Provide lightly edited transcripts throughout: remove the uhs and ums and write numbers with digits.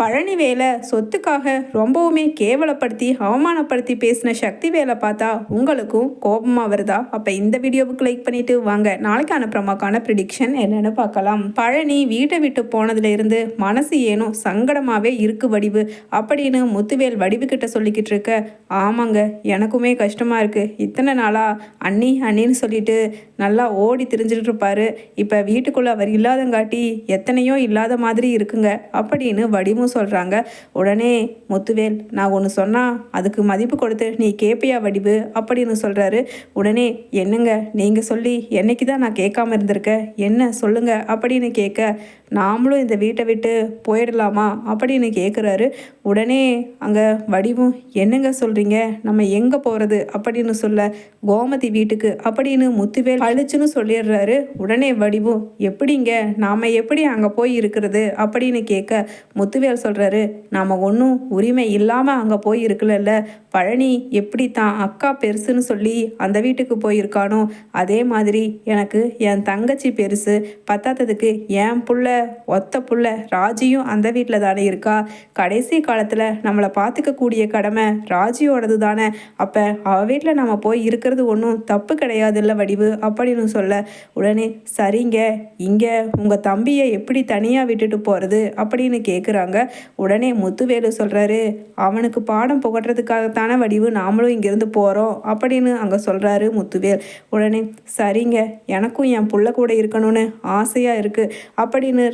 பழனிவேலை சொத்துக்காக ரொம்பவுமே கேவலப்படுத்தி அவமானப்படுத்தி பேசின சக்திவேலை பார்த்தா உங்களுக்கும் கோபமாக வருதா? அப்போ இந்த வீடியோவுக்கு லைக் பண்ணிட்டு வாங்க நாளைக்கான பிரமாக்கான ப்ரிடிக்ஷன் என்னன்னு பார்க்கலாம். பழனி வீட்டை விட்டு போனதுல இருந்து மனசு ஏனோ சங்கடமாகவே இருக்கு வடிவு அப்படின்னு முத்துவேல் வடிவு கிட்ட சொல்லிக்கிட்டு இருக்க. ஆமாங்க, எனக்குமே கஷ்டமாக இருக்குது. இத்தனை நாளாக அண்ணி அண்ணின்னு சொல்லிட்டு நல்லா ஓடி திரிஞ்சுட்டு இருப்பாரு. இப்போ வீட்டுக்குள்ளே அவர் இல்லாதங்காட்டி எத்தனையோ இல்லாத மாதிரி இருக்குங்க அப்படின்னு வடிவும் சொல்கிறாங்க. உடனே முத்துவேல், நான் ஒன்று சொன்னால் அதுக்கு மதிப்பு கொடுத்து நீ கேப்பியா வடிவு அப்படின்னு சொல்கிறாரு. உடனே என்னங்க நீங்கள் சொல்லி என்னைக்கு தான் நான் கேட்காம இருந்திருக்கேன், என்ன சொல்லுங்க அப்படின்னு கேட்க, நாமளும் இந்த வீட்டை விட்டு போயிடலாமா அப்படின்னு கேட்குறாரு. உடனே அங்கே வடிவும், என்னங்க சொல்கிறீங்க, நம்ம எங்கே போகிறது அப்படின்னு சொல்ல, கோமதி வீட்டுக்கு அப்படின்னு முத்துவேல் அழிச்சுன்னு சொல்லிடுறாரு. உடனே வடிவும், எப்படிங்க நாம் எப்படி அங்கே போய் இருக்கிறது அப்படின்னு கேட்க, முத்துவேல் சொல்கிறாரு, நாம் ஒன்றும் உரிமை இல்லாமல் அங்கே போய் இருக்கலல்ல. பழனி எப்படி தான் அக்கா பெருசுன்னு சொல்லி அந்த வீட்டுக்கு போயிருக்கானோ அதே மாதிரி எனக்கு என் தங்கச்சி பெருசு, பத்தாததுக்கு என் புள்ள ஒத்த புள்ள ராஜியும் அந்த வீட்டில் தானே இருக்கா. கடைசி காலத்தில் நம்மளை பார்த்துக்கக்கூடிய கடமை ராஜியோடது தானே. அப்போ அவள் வீட்டில் நம்ம போய் இருக்கிறது ஒன்றும் தப்பு கிடையாதுல்ல வடிவு அப்படின்னு சொல்ல, உடனே சரிங்க, இங்கே உங்கள் தம்பியை எப்படி தனியாக விட்டுட்டு போகிறது அப்படின்னு கேட்குறாங்க. உடனே முத்துவேலு சொல்கிறாரு, அவனுக்கு பாடம் புகட்டுறதுக்காகத்தான வடிவு நாமளும் இங்கேருந்து போகிறோம் அப்படின்னு அங்கே சொல்கிறாரு முத்துவேல். உடனே சரிங்க, எனக்கும் என் புள்ள கூட இருக்கணும்னு ஆசையாக இருக்குது அப்படின்னு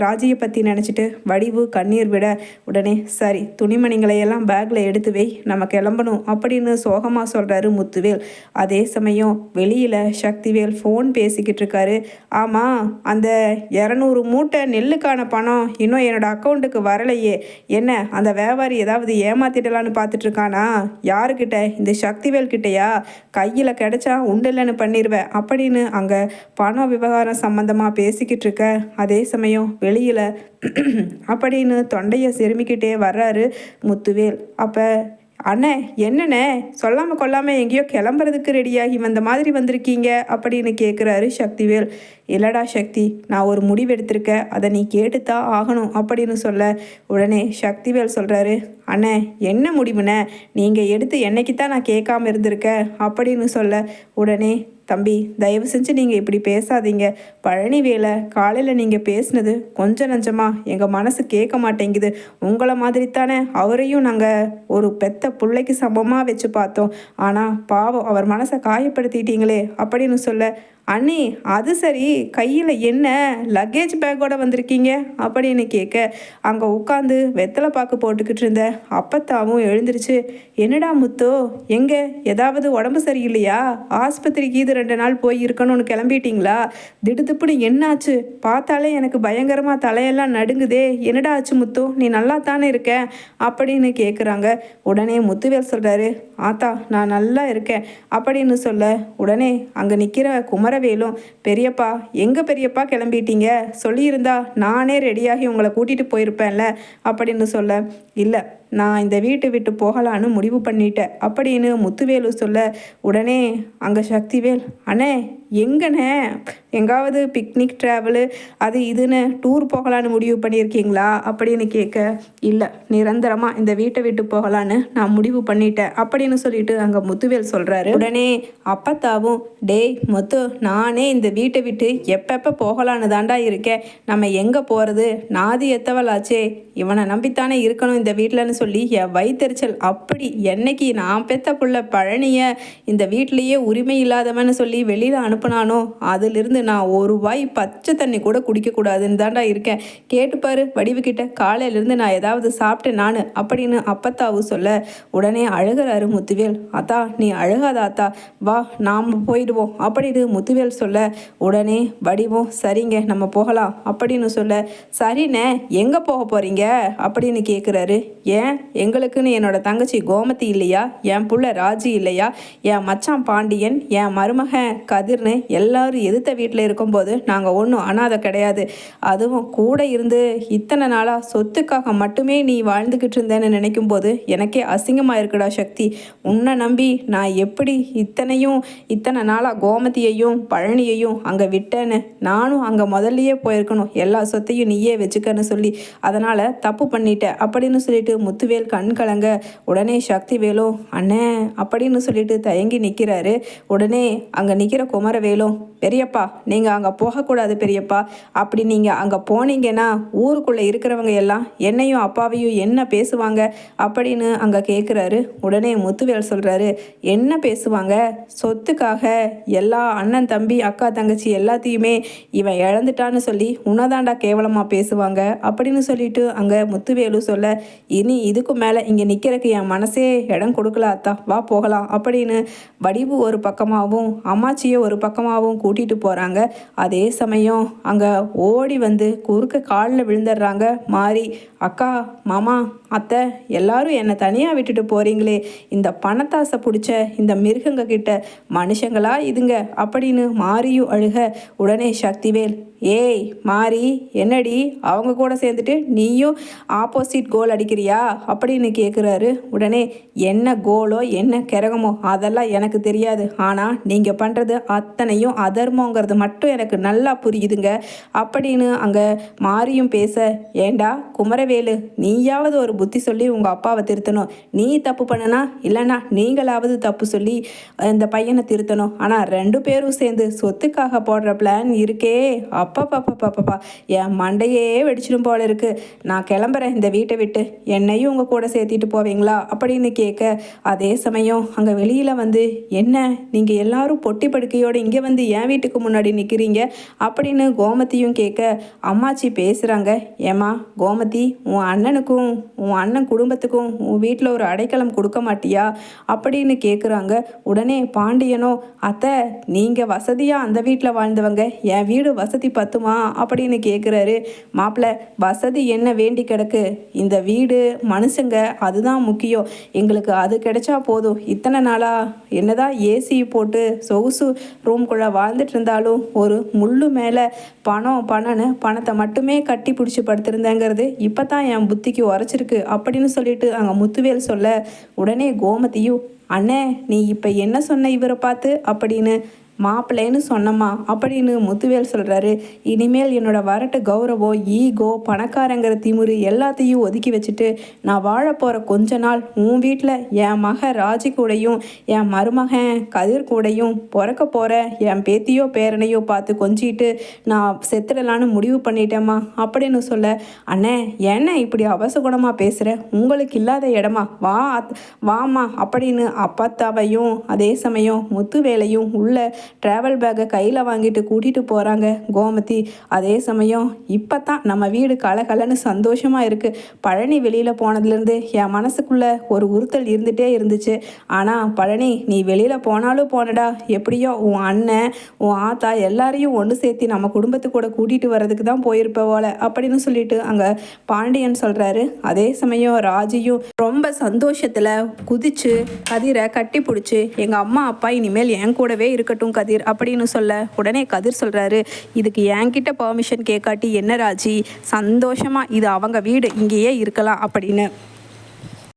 ராஜியை பற்றி நினச்சிட்டு வடிவு கண்ணீர் விட, உடனே சரி துணிமணிகளையெல்லாம் பேக்கில் எடுத்து வை, நம்ம கிளம்பணும் அப்படின்னு சோகமாக சொல்கிறாரு முத்துவேல். அதே சமயம் வெளியில் சக்திவேல் ஃபோன் பேசிக்கிட்டு இருக்காரு. ஆமாம், அந்த 200 மூட்டை நெல்லுக்கான பணம் இன்னும் என்னோட அக்கௌண்ட்டுக்கு வரலையே, என்ன அந்த வியாபாரி ஏதாவது ஏமாத்திடலான்னு பார்த்துட்ருக்கானா? யாருக்கிட்ட? இந்த சக்திவேல் கிட்டையா? கையில் கிடைச்சா உண்டில்லன்னு பண்ணிடுவேன் அப்படின்னு அங்கே பண விவகாரம் சம்மந்தமாக பேசிக்கிட்டு இருக்க. அதே சமயம் வெளியில் அப்படின்னு தொண்டையை செருமிக்கிட்டே வர்றாரு முத்துவேல். அப்போ அண்ணே, என்னண்ணே சொல்லாமல் கொள்ளாமல் எங்கேயோ கிளம்புறதுக்கு ரெடியாகி வந்த மாதிரி வந்திருக்கீங்க அப்படின்னு கேட்குறாரு சக்திவேல். இல்லடா சக்தி, நான் ஒரு முடிவு எடுத்திருக்கேன், அதை நீ கேட்டுத்தான் ஆகணும் அப்படின்னு சொல்ல, உடனே சக்திவேல் சொல்கிறாரு, அண்ணே என்ன முடிவுண்ணே, நீங்கள் எடுத்து என்னைக்கு தான் நான் கேட்காம இருந்திருக்கேன் அப்படின்னு சொல்ல, உடனே தம்பி தயவு செஞ்சு நீங்கள் இப்படி பேசாதீங்க. பழனிவேலை காலையில் நீங்கள் பேசுனது கொஞ்சம் நஞ்சமாக எங்கள் மனசு கேட்க மாட்டேங்குது. உங்களை மாதிரி தானே அவரையும் நாங்கள் ஒரு பெத்த பிள்ளைக்கு சமமாக வச்சு பார்த்தோம். ஆனால் பாவம் அவர் மனசை காயப்படுத்திட்டீங்களே அப்படின்னு சொல்ல, அண்ணி அது சரி, கையில் என்ன லக்கேஜ் பேக்கோடு வந்திருக்கீங்க அப்படின்னு கேட்க, அங்கே உட்காந்து வெத்தலை பாக்கு போட்டுக்கிட்டு இருந்த அப்பத்தாவும் எழுந்திருச்சு, என்னடா முத்தோ, எங்கே ஏதாவது உடம்பு சரியில்லையா? ஆஸ்பத்திரிக்கு இது 2 நாள் போய் இருக்கணும்னு கிளம்பிட்டீங்களா? திடுதுப்புன்னு என்னாச்சு? பார்த்தாலே எனக்கு பயங்கரமாக தலையெல்லாம் நடுங்குதே, என்னடா ஆச்சு முத்து, நீ நல்லா தானே இருக்க அப்படின்னு கேட்குறாங்க. உடனே முத்துவேல் சொல்கிறாரு, ஆத்தா நான் நல்லா இருக்கேன் அப்படின்னு சொல்ல, உடனே அங்கே நிற்கிற குமரவேலும், பெரியப்பா எங்கே பெரியப்பா கிளம்பிட்டீங்க, சொல்லியிருந்தா நானே ரெடியாகி உங்களை கூட்டிகிட்டு போயிருப்பேன்ல அப்படின்னு சொல்ல, இல்லை நான் இந்த வீட்டை விட்டு போகலான்னு முடிவு பண்ணிட்டேன் அப்படின்னு முத்துவேலு சொல்ல, உடனே அங்கே சக்திவேல், அண்ணே எங்கண்ணே எங்காவது பிக்னிக் ட்ராவலு அது இதுன்னு டூர் போகலான்னு முடிவு பண்ணியிருக்கீங்களா அப்படின்னு கேட்க, இல்லை நிரந்தரமாக இந்த வீட்டை விட்டு போகலான்னு நான் முடிவு பண்ணிட்டேன் அப்படின்னு சொல்லிட்டு அங்கே முத்துவேல் சொல்கிறாரு. உடனே அப்பத்தாவும், டேய் முத்து, நானே இந்த வீட்டை விட்டு எப்பப்போ போகலான்னு தாண்டா இருக்கேன், நம்ம எங்கே போகிறது, நாதி எத்தவளாச்சே, இவனை நம்பித்தானே இருக்கணும் இந்த வீட்டில்னு சொல்லி என் வயிற்றுச்சல் அப்படி என்னைக்கு நான் பெத்த புள்ள பழனியை இந்த வீட்டிலேயே உரிமை இல்லாதவன்னு சொல்லி வெளியில் அனுப்புனானோ அதிலிருந்து நான் ஒரு வாய் பச்சை தண்ணி கூட குடிக்கக்கூடாதுன்னு தாண்டா இருக்கேன். கேட்டுப்பாரு வடிவுக்கிட்ட, காலையிலேருந்து நான் ஏதாவது சாப்பிட்டேன் நான் அப்படின்னு அப்பத்தாவு சொல்ல, உடனே அழுகிறாரு முத்துவேல். அத்தா நீ அழுகாத அத்தா, வா நாம் போயிடுவோம் அப்படின்னு முத்துவேல் சொல்ல, உடனே வடிவும் சரிங்க நம்ம போகலாம் அப்படின்னு சொல்ல, சரிண்ணே எங்கே போக போகிறீங்க அப்படின்னு கேட்குறாரு. ஏன் ஏன் எங்களுக்குன்னு என்னோட தங்கச்சி கோமதி இல்லையா, என் புள்ள ராஜி இல்லையா, என் மச்சான் பாண்டியன், என் மருமகன் கதிர்னு எல்லாரும் எதிர்த்த வீட்டில் இருக்கும்போது நாங்கள் ஒன்றும் அனாதை கிடையாது. அதுவும் கூட இருந்து இத்தனை நாளாக சொத்துக்காக மட்டுமே நீ வாழ்ந்துக்கிட்டு இருந்தேன்னு நினைக்கும் போது எனக்கே அசிங்கமாக இருக்குடா சக்தி. உன்னை நம்பி நான் எப்படி இத்தனை நாளாக கோமதியையும் பழனியையும் அங்கே விட்டேன்னு. நானும் அங்கே முதல்லையே போயிருக்கணும், எல்லா சொத்தையும் நீயே வச்சுக்கன்னு சொல்லி. அதனால் தப்பு பண்ணிட்டேன் அப்படின்னு சொல்லிட்டு முத்துவேல் கண் கலங்க. உடனே சக்திவேலும் அண்ணே அப்படின்னு சொல்லிட்டு தயங்கி நிற்கிறாரு. உடனே அங்கே நிற்கிற குமரவேலும், பெரியப்பா நீங்கள் அங்கே போகக்கூடாது பெரியப்பா. அப்படி நீங்கள் அங்கே போனீங்கன்னா ஊருக்குள்ளே இருக்கிறவங்க எல்லாம் என்னையும் அப்பாவையும் என்ன பேசுவாங்க அப்படின்னு அங்கே கேட்குறாரு. உடனே முத்துவேல் சொல்கிறாரு, என்ன பேசுவாங்க, சொத்துக்காக எல்லா அண்ணன் தம்பி அக்கா தங்கச்சி எல்லாத்தையுமே இவன் இழந்துட்டான்னு சொல்லி உன்னதாண்டா கேவலமாக பேசுவாங்க அப்படின்னு சொல்லிட்டு அங்கே முத்துவேலு சொல்ல, இனி இதுக்கு மேலே இங்கே நிற்கிறதுக்கு என் மனசே இடம் கொடுக்கல அத்தா, வா போகலாம் அப்படின்னு வடிவு ஒரு பக்கமாகவும் அம்மாச்சியை ஒரு பக்கமாகவும் கூட்டிகிட்டு போகிறாங்க. அதே சமயம் அங்கே ஓடி வந்து குறுக்க காலில் விழுந்துடுறாங்க மாறி. அக்கா, மாமா, அத்தை எல்லாரும் என்னை தனியாக விட்டுட்டு போகிறீங்களே, இந்த பணத்தாசை பிடிச்ச இந்த மிருகங்க கிட்ட மனுஷங்களா இதுங்க அப்படின்னு மாறியும் அழுக. உடனே சக்திவேல், ஏய் மாறி, என்னடி அவங்க கூட சேர்ந்துட்டு நீயும் ஆப்போசிட் கோல் அடிக்கிறியா அப்படின்னு கேட்குறாரு. உடனே என்ன கோலோ என்ன கிரகமோ அதெல்லாம் எனக்கு தெரியாது, ஆனால் நீங்கள் பண்ணுறது அத்தனையும் அதர்மங்கிறது மட்டும் எனக்கு நல்லா புரியுதுங்க அப்படின்னு அங்கே மாறியும் பேச, ஏண்டா குமரவேலு, நீயாவது ஒரு புத்தி சொல்லி உங்கள் அப்பாவை திருத்தணும். நீ தப்பு பண்ணனா இல்லைனா நீங்களாவது தப்பு சொல்லி இந்த பையனை திருத்தணும். ஆனால் 2 பேரும் சேர்ந்து சொத்துக்காக போடுற பிளான் இருக்கே, அப்பா என் மண்டையே வெடிச்சிடும் போல இருக்கு. நான் கிளம்புறேன் இந்த வீட்டை விட்டு, என்னையும் உங்கள் கூட சேர்த்திட்டு போவீங்களா அப்படின்னு கேட்க. அதே சமயம் அங்கே வெளியில் வந்து, என்ன நீங்கள் எல்லாரும் பொட்டி படுக்கையோடு இங்கே வந்து என் வீட்டுக்கு முன்னாடி நிற்கிறீங்க அப்படின்னு கோமதியும் கேட்க. அம்மாச்சி பேசுகிறாங்க, ஏம்மா கோமதி, உன் அண்ணன் குடும்பத்துக்கும் உன் வீட்டில் ஒரு அடைக்கலம் கொடுக்க மாட்டியா அப்படின்னு கேட்குறாங்க. உடனே பாண்டியனோ, அத்தை நீங்கள் வசதியாக அந்த வீட்டில் வாழ்ந்தவங்க, என் வீடு வசதி பத்துமா அப்படின்னு கேட்குறாரு. மாப்பிள்ளை, வசதி என்ன வேண்டி கிடக்கு, இந்த வீடு மனுஷங்க அதுதான் முக்கியம், எங்களுக்கு அது கிடைச்சா போதும். இத்தனை நாளாக என்னதான் ஏசி போட்டு சொகுசு ரூம்குள்ளே வாழ்ந்துட்டு இருந்தாலும் ஒரு முள்ளு மேலே பணம்னு பணத்தை மட்டுமே கட்டி பிடிச்சி படுத்திருந்தேங்கிறது இப்போ தான் என் புத்திக்கு உரைச்சிருக்கு அப்படின்னு சொல்லிட்டு அங்கே முத்துவேல் சொல்ல. உடனே கோமதியும், அண்ணே நீ இப்போ என்ன சொன்ன இவரை பார்த்து அப்படின்னு. மாப்பிள்ளைன்னு சொன்னம்மா அப்படின்னு முத்துவேல் சொல்கிறாரு. இனிமேல் என்னோட வரட்டு கௌரவம், ஈகோ, பணக்காரங்கிற திமுரு எல்லாத்தையும் ஒதுக்கி வச்சுட்டு நான் வாழ போகிற கொஞ்ச நாள் உன் வீட்டில் என் மக ராஜி கூடையும் என் மருமகன் கதிர் கூடையும் பிறக்க போகிற என் பேத்தியோ பேரனையோ பார்த்து கொஞ்சிட்டு நான் செத்துடலான்னு முடிவு பண்ணிட்டேம்மா அப்படின்னு சொல்ல. அண்ணே என்ன இப்படி அவசகுணமாக பேசுகிற, உங்களுக்கு இல்லாத இடமா, வாமா அப்படின்னு அப்பாத்தாவையும் அதே சமயம் முத்துவேலையும் உள்ள ட்ராவல் பேக்கை கையில் வாங்கிட்டு கூட்டிகிட்டு போகிறாங்க கோமதி. அதே சமயம் இப்போ தான் நம்ம வீடு கலகலன்னு சந்தோஷமாக இருக்குது. பழனி வெளியில் போனதுலேருந்து என் மனசுக்குள்ளே ஒரு உறுத்தல் இருந்துகிட்டே இருந்துச்சு. ஆனால் பழனி, நீ வெளியில் போனாலும் போனடா, எப்படியோ உன் அண்ணன் உன் ஆத்தா எல்லாரையும் ஒன்று சேர்த்து நம்ம குடும்பத்து கூட கூட்டிகிட்டு வர்றதுக்கு தான் போயிருப்ப போல அப்படின்னு சொல்லிட்டு அங்கே பாண்டியன் சொல்கிறாரு. அதே சமயம் ராஜியும் ரொம்ப சந்தோஷத்தில் குதிச்சு கதிரை கட்டி பிடிச்சி, எங்கள் அம்மா அப்பா இனிமேல் என் கூடவே இருக்கட்டும் கதிர் அப்படின்னு சொல்ல. உடனே கதிர் சொல்கிறாரு, இதுக்கு என்கிட்ட பெர்மிஷன் கேட்காட்டி என்ன ராஜி, சந்தோஷமாக இது அவங்க வீடு, இங்கேயே இருக்கலாம் அப்படின்னு.